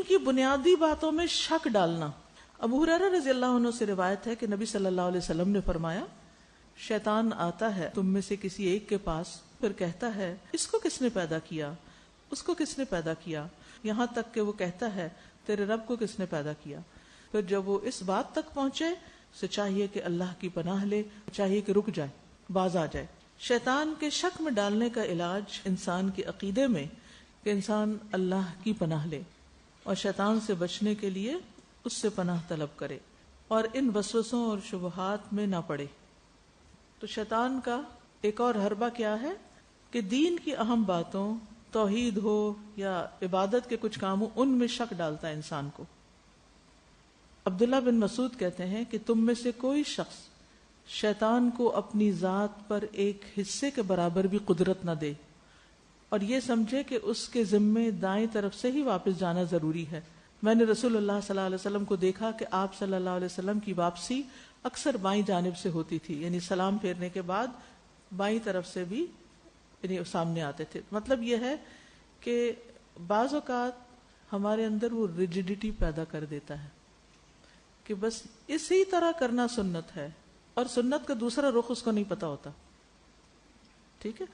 کی بنیادی باتوں میں شک ڈالنا. ابو ہریرہ رضی اللہ عنہ سے روایت ہے کہ نبی صلی اللہ علیہ وسلم نے فرمایا شیطان آتا ہے تم میں سے کسی ایک کے پاس، پھر کہتا ہے اس کو کس نے پیدا کیا، اس کو کس نے پیدا کیا، یہاں تک کہ وہ کہتا ہے تیرے رب کو کس نے پیدا کیا. پھر جب وہ اس بات تک پہنچے اسے چاہیے کہ اللہ کی پناہ لے، چاہیے کہ رک جائے، باز آ جائے. شیطان کے شک میں ڈالنے کا علاج انسان کے عقیدے میں کہ انسان اللہ کی پناہ لے اور شیطان سے بچنے کے لیے اس سے پناہ طلب کرے اور ان وسوسوں اور شبہات میں نہ پڑے. تو شیطان کا ایک اور حربہ کیا ہے کہ دین کی اہم باتوں، توحید ہو یا عبادت کے کچھ کاموں، ان میں شک ڈالتا ہے انسان کو. عبداللہ بن مسعود کہتے ہیں کہ تم میں سے کوئی شخص شیطان کو اپنی ذات پر ایک حصے کے برابر بھی قدرت نہ دے اور یہ سمجھے کہ اس کے ذمے دائیں طرف سے ہی واپس جانا ضروری ہے. میں نے رسول اللہ صلی اللہ علیہ وسلم کو دیکھا کہ آپ صلی اللہ علیہ وسلم کی واپسی اکثر بائیں جانب سے ہوتی تھی، یعنی سلام پھیرنے کے بعد بائیں طرف سے بھی یعنی سامنے آتے تھے. مطلب یہ ہے کہ بعض اوقات ہمارے اندر وہ ریجڈیٹی پیدا کر دیتا ہے کہ بس اسی طرح کرنا سنت ہے اور سنت کا دوسرا رخ اس کو نہیں پتا ہوتا. ٹھیک ہے،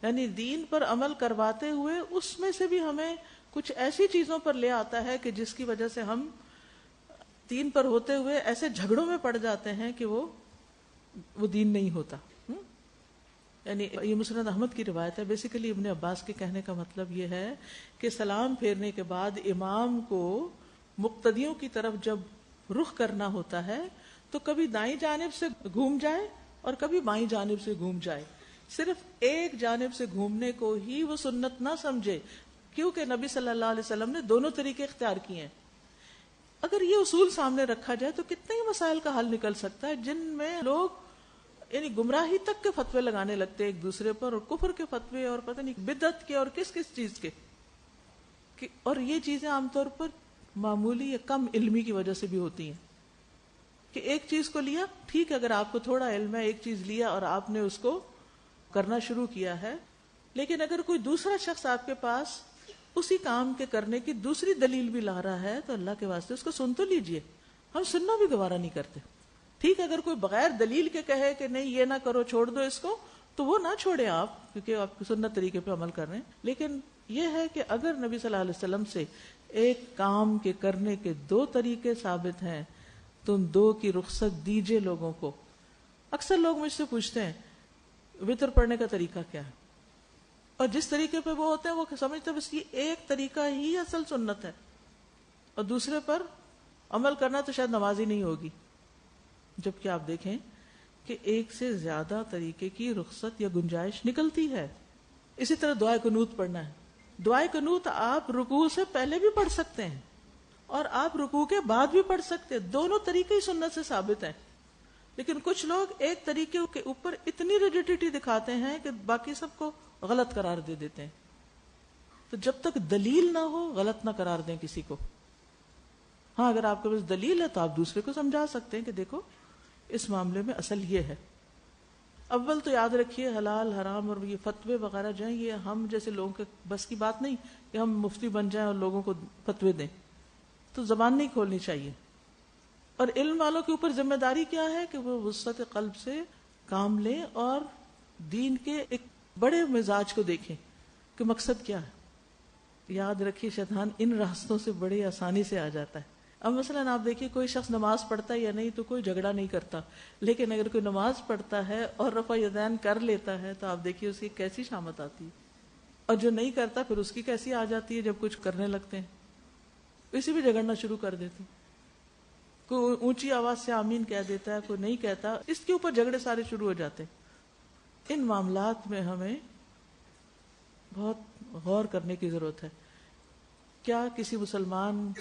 یعنی دین پر عمل کرواتے ہوئے اس میں سے بھی ہمیں کچھ ایسی چیزوں پر لے آتا ہے کہ جس کی وجہ سے ہم دین پر ہوتے ہوئے ایسے جھگڑوں میں پڑ جاتے ہیں کہ وہ دین نہیں ہوتا. یعنی یہ مسند احمد کی روایت ہے. بیسیکلی ابن عباس کے کہنے کا مطلب یہ ہے کہ سلام پھیرنے کے بعد امام کو مقتدیوں کی طرف جب رخ کرنا ہوتا ہے تو کبھی دائیں جانب سے گھوم جائے اور کبھی بائیں جانب سے گھوم جائے. صرف ایک جانب سے گھومنے کو ہی وہ سنت نہ سمجھے، کیونکہ نبی صلی اللہ علیہ وسلم نے دونوں طریقے اختیار کیے ہیں. اگر یہ اصول سامنے رکھا جائے تو کتنے ہی مسائل کا حل نکل سکتا ہے جن میں لوگ یعنی گمراہی تک کے فتوے لگانے لگتے ہیں ایک دوسرے پر، اور کفر کے فتوے اور پتہ نہیں بدعت کے اور کس کس چیز کے. اور یہ چیزیں عام طور پر معمولی یا کم علمی کی وجہ سے بھی ہوتی ہیں کہ ایک چیز کو لیا، ٹھیک ہے اگر آپ کو تھوڑا علم ہے، ایک چیز لیا اور آپ نے اس کو کرنا شروع کیا ہے، لیکن اگر کوئی دوسرا شخص آپ کے پاس اسی کام کے کرنے کی دوسری دلیل بھی لا رہا ہے تو اللہ کے واسطے اس کو سن تو لیجئے. ہم سننا بھی گوارا نہیں کرتے. ٹھیک ہے اگر کوئی بغیر دلیل کے کہے کہ نہیں یہ نہ کرو، چھوڑ دو اس کو، تو وہ نہ چھوڑیں آپ، کیونکہ آپ سنت طریقے پہ عمل کر رہے ہیں. لیکن یہ ہے کہ اگر نبی صلی اللہ علیہ وسلم سے ایک کام کے کرنے کے دو طریقے ثابت ہیں تو ان دو کی رخصت دیجئے لوگوں کو. اکثر لوگ مجھ سے پوچھتے ہیں وتر پڑھنے کا طریقہ کیا ہے، اور جس طریقے پہ وہ ہوتے ہیں وہ سمجھتے ہیں بس یہ ایک طریقہ ہی اصل سنت ہے اور دوسرے پر عمل کرنا تو شاید نماز ہی نہیں ہوگی. جبکہ آپ دیکھیں کہ ایک سے زیادہ طریقے کی رخصت یا گنجائش نکلتی ہے. اسی طرح دعائے قنوت پڑھنا ہے. دعائے قنوت آپ رکوع سے پہلے بھی پڑھ سکتے ہیں اور آپ رکوع کے بعد بھی پڑھ سکتے ہیں، دونوں طریقے ہی سنت سے ثابت ہیں. لیکن کچھ لوگ ایک طریقے کے اوپر اتنی ریجڈیٹی دکھاتے ہیں کہ باقی سب کو غلط قرار دے دیتے ہیں. تو جب تک دلیل نہ ہو غلط نہ قرار دیں کسی کو. ہاں اگر آپ کے پاس دلیل ہے تو آپ دوسرے کو سمجھا سکتے ہیں کہ دیکھو اس معاملے میں اصل یہ ہے. اول تو یاد رکھیے حلال حرام اور یہ فتوے وغیرہ جو ہیں یہ ہم جیسے لوگوں کے بس کی بات نہیں کہ ہم مفتی بن جائیں اور لوگوں کو فتوے دیں. تو زبان نہیں کھولنی چاہیے. اور علم والوں کے اوپر ذمہ داری کیا ہے کہ وہ وسعت قلب سے کام لیں اور دین کے ایک بڑے مزاج کو دیکھیں کہ مقصد کیا ہے. یاد رکھیے شیطان ان راستوں سے بڑی آسانی سے آ جاتا ہے. اب مثلا آپ دیکھیے کوئی شخص نماز پڑھتا ہے یا نہیں تو کوئی جھگڑا نہیں کرتا، لیکن اگر کوئی نماز پڑھتا ہے اور رفع یدین کر لیتا ہے تو آپ دیکھیے اس کی کیسی شامت آتی ہے، اور جو نہیں کرتا پھر اس کی کیسی آ جاتی ہے جب کچھ کرنے لگتے ہیں. اسی بھی جھگڑنا شروع کر دیتے ہیں. کوئی اونچی آواز سے آمین کہہ دیتا ہے، کوئی نہیں کہتا، اس کے اوپر جھگڑے سارے شروع ہو جاتے ہیں. ان معاملات میں ہمیں بہت غور کرنے کی ضرورت ہے. کیا کسی مسلمان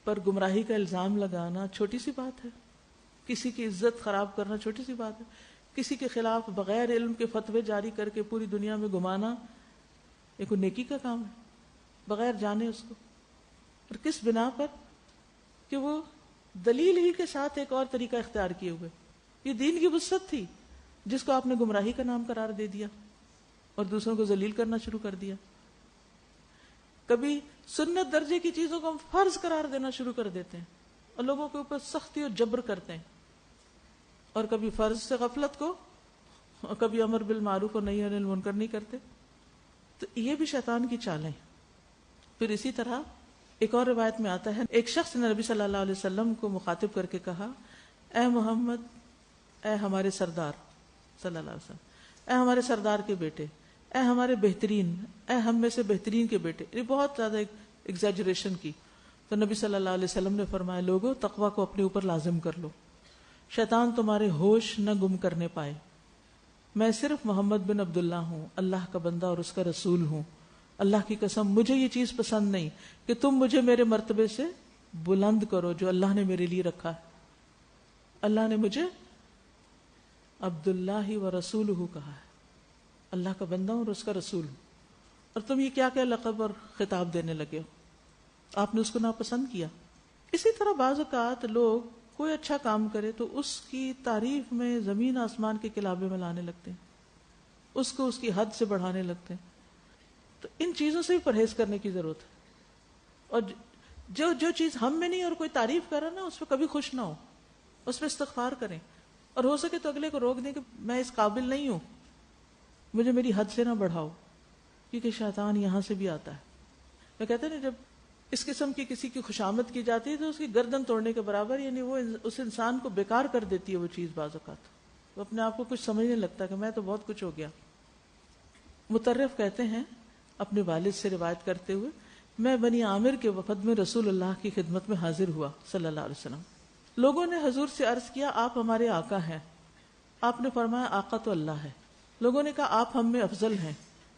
پر گمراہی کا الزام لگانا چھوٹی سی بات ہے؟ کسی کی عزت خراب کرنا چھوٹی سی بات ہے؟ کسی کے خلاف بغیر علم کے فتوے جاری کر کے پوری دنیا میں گھمانا یہ کوئی نیکی کا کام ہے بغیر جانے اس کو؟ اور کس بنا پر کہ وہ دلیل ہی کے ساتھ ایک اور طریقہ اختیار کیے ہوئے. یہ دین کی وسعت تھی جس کو آپ نے گمراہی کا نام قرار دے دیا اور دوسروں کو ذلیل کرنا شروع کر دیا. کبھی سنت درجے کی چیزوں کو ہم فرض قرار دینا شروع کر دیتے ہیں اور لوگوں کے اوپر سختی اور جبر کرتے ہیں، اور کبھی فرض سے غفلت کو، اور کبھی امر بالمعروف اور نہی عن المنکر نہیں کرتے. تو یہ بھی شیطان کی چالیں. پھر اسی طرح ایک اور روایت میں آتا ہے، ایک شخص نے نبی صلی اللہ علیہ وسلم کو مخاطب کر کے کہا، اے محمد، اے ہمارے سردار صلی اللہ علیہ وسلم، اے ہمارے سردار کے بیٹے، اے ہمارے بہترین، اے ہم میں سے بہترین کے بیٹے. یہ بہت زیادہ ایگزیجریشن کی. تو نبی صلی اللہ علیہ وسلم نے فرمایا، لوگوں تقوی کو اپنے اوپر لازم کر لو، شیطان تمہارے ہوش نہ گم کرنے پائے. میں صرف محمد بن عبداللہ ہوں، اللہ کا بندہ اور اس کا رسول ہوں. اللہ کی قسم مجھے یہ چیز پسند نہیں کہ تم مجھے میرے مرتبے سے بلند کرو جو اللہ نے میرے لیے رکھا ہے. اللہ نے مجھے عبداللہ و رسولہ کہا ہے، اللہ کا بندہ ہوں اور اس کا رسول ہوں، اور تم یہ کیا لقب اور خطاب دینے لگے ہو؟ آپ نے اس کو ناپسند کیا. اسی طرح بعض اوقات لوگ کوئی اچھا کام کرے تو اس کی تعریف میں زمین آسمان کے کلابے میں لانے لگتے ہیں، اس کو اس کی حد سے بڑھانے لگتے ہیں. تو ان چیزوں سے بھی پرہیز کرنے کی ضرورت ہے. اور جو چیز ہم میں نہیں اور کوئی تعریف کر رہا نا، اس پہ کبھی خوش نہ ہو، اس پہ استغفار کریں، اور ہو سکے تو اگلے کو روک دیں کہ میں اس قابل نہیں ہوں، مجھے میری حد سے نہ بڑھاؤ، کیونکہ شیطان یہاں سے بھی آتا ہے. میں کہتے ہیں نا، جب اس قسم کی کسی کی خوشامد کی جاتی ہے تو اس کی گردن توڑنے کے برابر، یعنی وہ اس انسان کو بیکار کر دیتی ہے وہ چیز. بعض اوقات وہ اپنے آپ کو کچھ سمجھنے لگتا ہے کہ میں تو بہت کچھ ہو گیا. مطرف کہتے ہیں اپنے والد سے روایت کرتے ہوئے، میں بنی عامر کے وفد میں رسول اللہ کی خدمت میں حاضر ہوا صلی اللہ علیہ وسلم. لوگوں نے حضور سے عرض کیا، آپ ہمارے آقا ہیں. آپ نے فرمایا، آقا تو اللہ ہے. لوگوں نے کہا، آپ ہم میں افضل ہیں،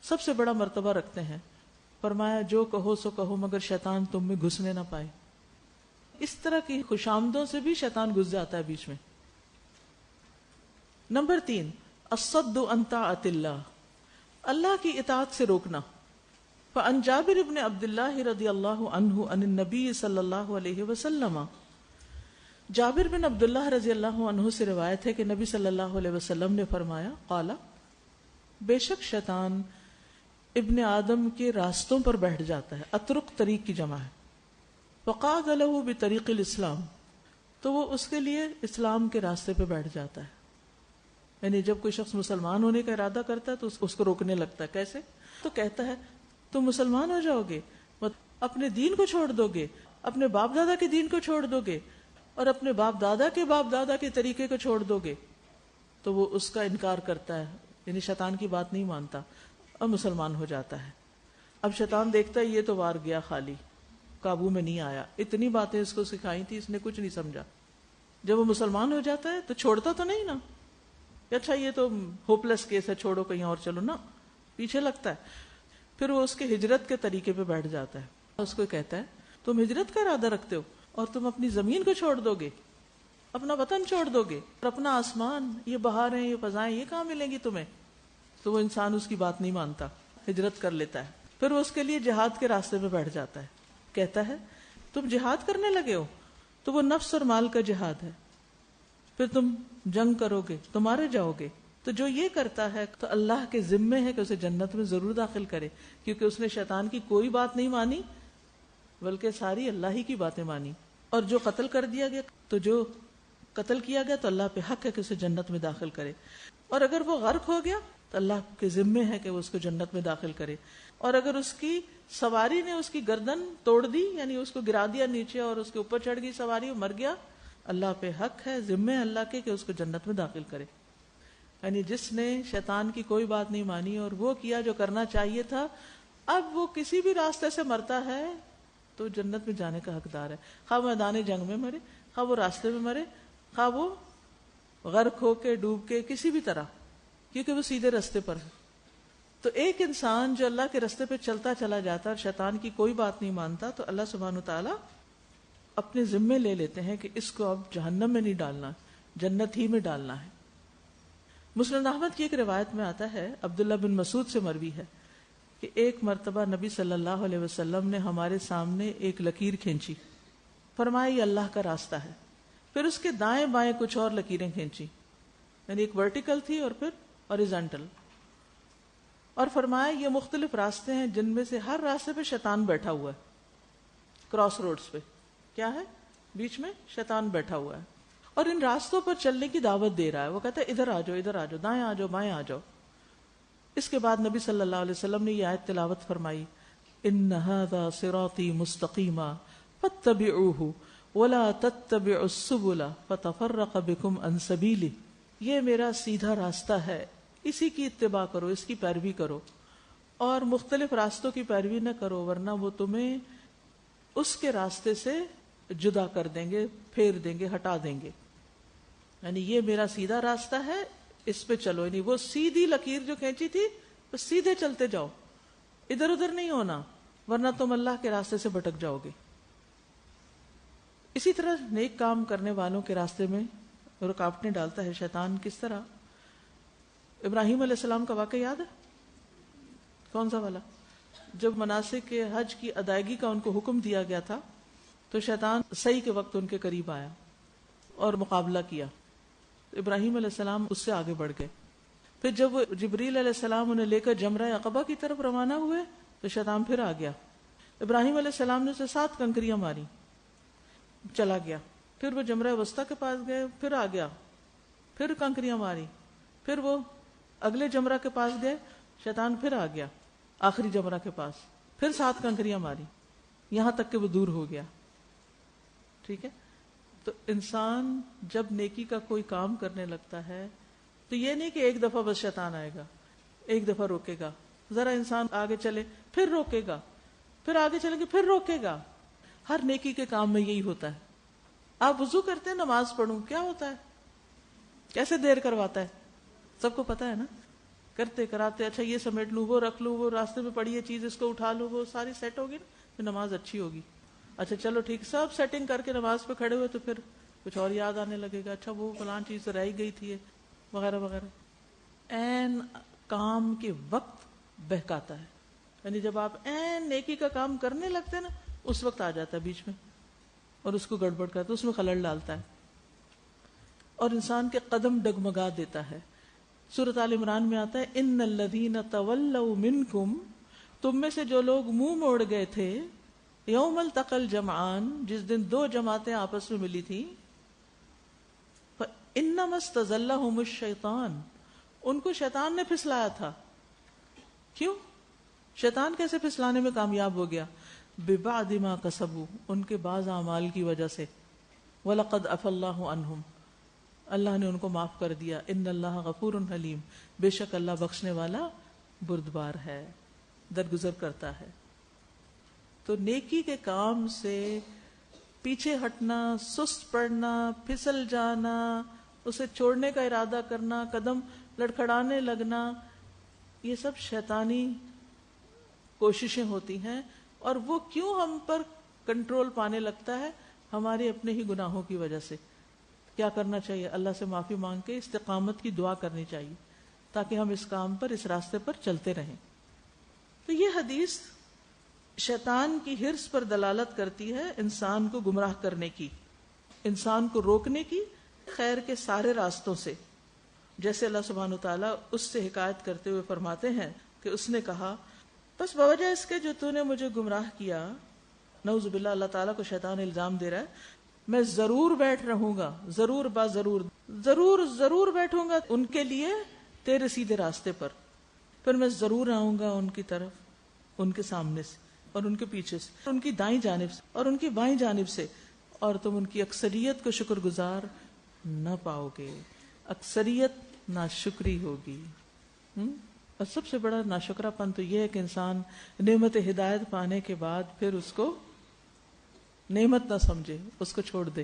سب سے بڑا مرتبہ رکھتے ہیں. فرمایا، جو کہو سو کہو مگر شیطان تم میں گھسنے نہ پائے. اس طرح کی خوشامدوں سے بھی شیطان گھس جاتا ہے بیچ میں. نمبر 3، الصد عن طاعت اللہ، اللہ کی اطاعت سے روکنا. فعن جابر بن عبد اللہ رضی اللہ عنہ عن النبی صلی اللہ علیہ وسلم، جابر بن عبداللہ رضی اللہ عنہ سے روایت ہے کہ نبی صلی اللہ علیہ وسلم نے فرمایا، قالا، بے شک شیطان ابن آدم کے راستوں پر بیٹھ جاتا ہے. اطرق طریق کی جمع ہے. فقعد له بطریق الاسلام، تو وہ اس کے لیے اسلام کے راستے پہ بیٹھ جاتا ہے. یعنی جب کوئی شخص مسلمان ہونے کا ارادہ کرتا ہے تو اس کو روکنے لگتا ہے. کیسے؟ تو کہتا ہے تم مسلمان ہو جاؤ گے، اپنے دین کو چھوڑ دو گے، اپنے باپ دادا کے دین کو چھوڑ دو گے، اور اپنے باپ دادا کے طریقے کو چھوڑ دو گے. تو وہ اس کا انکار کرتا ہے، یعنی شیطان کی بات نہیں مانتا اور مسلمان ہو جاتا ہے. اب شیطان دیکھتا ہے یہ تو وار گیا خالی، قابو میں نہیں آیا، اتنی باتیں اس کو سکھائی تھی، اس نے کچھ نہیں سمجھا. جب وہ مسلمان ہو جاتا ہے تو چھوڑتا تو نہیں نا، اچھا یہ تو ہوپلیس کیس ہے، چھوڑو کہیں اور چلو، نا، پیچھے لگتا ہے. پھر وہ اس کے ہجرت کے طریقے پہ بیٹھ جاتا ہے. اس کو کہتا ہے تم ہجرت کا ارادہ رکھتے ہو اور تم اپنی زمین کو چھوڑ دو گے، اپنا وطن چھوڑ دو گے، اور اپنا آسمان، یہ بہاریں، یہ فضائیں، یہ کہاں ملیں گی تمہیں؟ تو وہ انسان اس کی بات نہیں مانتا، ہجرت کر لیتا ہے. پھر وہ اس کے لیے جہاد کے راستے پہ بیٹھ جاتا ہے. کہتا ہے تم جہاد کرنے لگے ہو تو وہ نفس اور مال کا جہاد ہے، پھر تم جنگ کرو گے تو مارے جاؤ گے. تو جو یہ کرتا ہے تو اللہ کے ذمے ہے کہ اسے جنت میں ضرور داخل کرے، کیونکہ اس نے شیطان کی کوئی بات نہیں مانی بلکہ ساری اللہ ہی کی باتیں مانی. اور جو قتل کر دیا گیا، تو جو قتل کیا گیا تو اللہ پہ حق ہے کہ اسے جنت میں داخل کرے. اور اگر وہ غرق ہو گیا تو اللہ کے ذمے ہے کہ وہ اس کو جنت میں داخل کرے. اور اگر اس کی سواری نے اس کی گردن توڑ دی، یعنی اس کو گرا دیا نیچے اور اس کے اوپر چڑھ گئی سواری، وہ مر گیا، اللہ پہ حق ہے، ذمے اللہ کے کہ اس کو جنت میں داخل کرے. یعنی جس نے شیطان کی کوئی بات نہیں مانی اور وہ کیا جو کرنا چاہیے تھا، اب وہ کسی بھی راستے سے مرتا ہے تو جنت میں جانے کا حقدار ہے، خواہ میدان جنگ میں مرے، خواہ وہ راستے میں مرے، خواہ وہ غرق ہو کے، ڈوب کے، کسی بھی طرح، کیونکہ وہ سیدھے راستے پر ہے. تو ایک انسان جو اللہ کے راستے پہ چلتا چلا جاتا اور شیطان کی کوئی بات نہیں مانتا، تو اللہ سبحانہ وتعالی اپنے ذمے لے لیتے ہیں کہ اس کو اب جہنم میں نہیں ڈالنا، جنت ہی میں ڈالنا ہے. مسند احمد کی ایک روایت میں آتا ہے، عبداللہ بن مسعود سے مروی ہے کہ ایک مرتبہ نبی صلی اللہ علیہ وسلم نے ہمارے سامنے ایک لکیر کھینچی. فرمایا یہ اللہ کا راستہ ہے. پھر اس کے دائیں بائیں کچھ اور لکیریں کھینچی، یعنی ایک ورٹیکل تھی اور پھر ہاریزونٹل. اور فرمایا یہ مختلف راستے ہیں جن میں سے ہر راستے پہ شیطان بیٹھا ہوا ہے. کراس روڈز پہ کیا ہے؟ بیچ میں شیطان بیٹھا ہوا ہے اور ان راستوں پر چلنے کی دعوت دے رہا ہے. وہ کہتا ہے ادھر آ جاؤ، ادھر آ جاؤ، دائیں آ جاؤ، بائیں آ جاؤ. اس کے بعد نبی صلی اللہ علیہ وسلم نے یہ آیت تلاوت فرمائی، ان ھذا صراطی مستقیما فاتبعوہ ولا تتبعوا السبل فتفرق بکم عن سبیلہ. یہ میرا سیدھا راستہ ہے، اسی کی اتباع کرو، اس کی پیروی کرو، اور مختلف راستوں کی پیروی نہ کرو ورنہ وہ تمہیں اس کے راستے سے جدا کر دیں گے، پھیر دیں گے، ہٹا دیں گے. یعنی یہ میرا سیدھا راستہ ہے، اس پہ چلو. یعنی وہ سیدھی لکیر جو کھینچی تھی بس سیدھے چلتے جاؤ، ادھر ادھر نہیں ہونا ورنہ تم اللہ کے راستے سے بھٹک جاؤ گے. اسی طرح نیک کام کرنے والوں کے راستے میں رکاوٹیں ڈالتا ہے شیطان. کس طرح؟ ابراہیم علیہ السلام کا واقعہ یاد ہے؟ کون سا والا؟ جب مناسک کے حج کی ادائیگی کا ان کو حکم دیا گیا تھا تو شیطان سعی کے وقت ان کے قریب آیا اور مقابلہ کیا. ابراہیم علیہ السلام اس سے آگے بڑھ گئے. پھر جب جبریل علیہ السلام انہیں لے کر جمرہ عقبہ کی طرف روانہ ہوئے تو شیطان پھر آ گیا. ابراہیم علیہ السلام نے اسے 7 کنکریاں ماری، چلا گیا. پھر وہ جمرہ وسطیٰ کے پاس گئے، پھر آ گیا، پھر کنکریاں ماری. پھر وہ اگلے جمرہ کے پاس گئے، شیطان پھر آ گیا آخری جمرہ کے پاس، پھر 7 کنکریاں ماری، یہاں تک کہ وہ دور ہو گیا. ٹھیک ہے؟ تو انسان جب نیکی کا کوئی کام کرنے لگتا ہے تو یہ نہیں کہ ایک دفعہ بس شیطان آئے گا، ایک دفعہ روکے گا، ذرا انسان آگے چلے پھر روکے گا، پھر آگے چلے گا پھر روکے گا. ہر نیکی کے کام میں یہی ہوتا ہے. آپ وضو کرتے ہیں، نماز پڑھوں، کیا ہوتا ہے؟ کیسے دیر کرواتا ہے؟ سب کو پتا ہے نا. کرتے کراتے اچھا یہ سمیٹ لوں، وہ رکھ لوں، وہ راستے میں پڑی ہے چیز اس کو اٹھا لوں، وہ ساری سیٹ ہوگی نا، پھر نماز اچھی ہوگی. اچھا چلو ٹھیک، سب سیٹنگ کر کے نماز پہ کھڑے ہوئے تو پھر کچھ اور یاد آنے لگے گا، اچھا وہ فلان چیز رہ گئی تھی وغیرہ وغیرہ. این کام کے وقت بہکاتا ہے. یعنی جب آپ این نیکی کا کام کرنے لگتے ہیں نا اس وقت آ جاتا ہے بیچ میں اور اس کو گڑبڑ کرتا ہے، اس میں خلل ڈالتا ہے اور انسان کے قدم ڈگمگا دیتا ہے. سورۃ آل عمران میں آتا ہے ان الذین تولوا منکم، تم میں سے جو لوگ منہ موڑ گئے تھے، یوم التقى الجمعان، جس دن 2 جماعتیں آپس میں ملی تھی، فانما استزلهم الشیطان، ان کو شیطان نے پھسلایا تھا. کیوں؟ شیطان کیسے پھسلانے میں کامیاب ہو گیا؟ ببعد ما کسبوا، ان کے بعض اعمال کی وجہ سے. وَلَقَدْ عَفَا اللَّهُ عَنْهُمْ، اللہ نے ان کو معاف کر دیا. ان اللہ غفور حلیم، بے شک اللہ بخشنے والا بردبار ہے، درگزر کرتا ہے. تو نیکی کے کام سے پیچھے ہٹنا، سست پڑنا، پھسل جانا، اسے چھوڑنے کا ارادہ کرنا، قدم لڑکھڑانے لگنا، یہ سب شیطانی کوششیں ہوتی ہیں. اور وہ کیوں ہم پر کنٹرول پانے لگتا ہے؟ ہمارے اپنے ہی گناہوں کی وجہ سے. کیا کرنا چاہیے؟ اللہ سے معافی مانگ کے استقامت کی دعا کرنی چاہیے تاکہ ہم اس کام پر، اس راستے پر چلتے رہیں. تو یہ حدیث شیطان کی حرص پر دلالت کرتی ہے، انسان کو گمراہ کرنے کی، انسان کو روکنے کی خیر کے سارے راستوں سے. جیسے اللہ سبحانہ وتعالیٰ اس سے حکایت کرتے ہوئے فرماتے ہیں کہ اس نے کہا بس بوجہ اس کے جو تو نے مجھے گمراہ کیا، نعوذ باللہ، اللہ تعالیٰ کو شیطان الزام دے رہا ہے، میں ضرور بیٹھ رہوں گا، ضرور با ضرور، ضرور ضرور بیٹھوں گا ان کے لیے تیرے سیدھے راستے پر. پھر میں ضرور آؤں گا ان کی طرف، ان کے سامنے سے اور ان کے پیچھے سے، ان کی دائیں جانب سے اور ان کی بائیں جانب سے، اور تم ان کی اکثریت کو شکر گزار نہ پاؤ گے. اکثریت ناشکری ہوگی. اور سب سے بڑا ناشکرا پن تو یہ ہے کہ انسان نعمت ہدایت پانے کے بعد پھر اس کو نعمت نہ سمجھے، اس کو چھوڑ دے.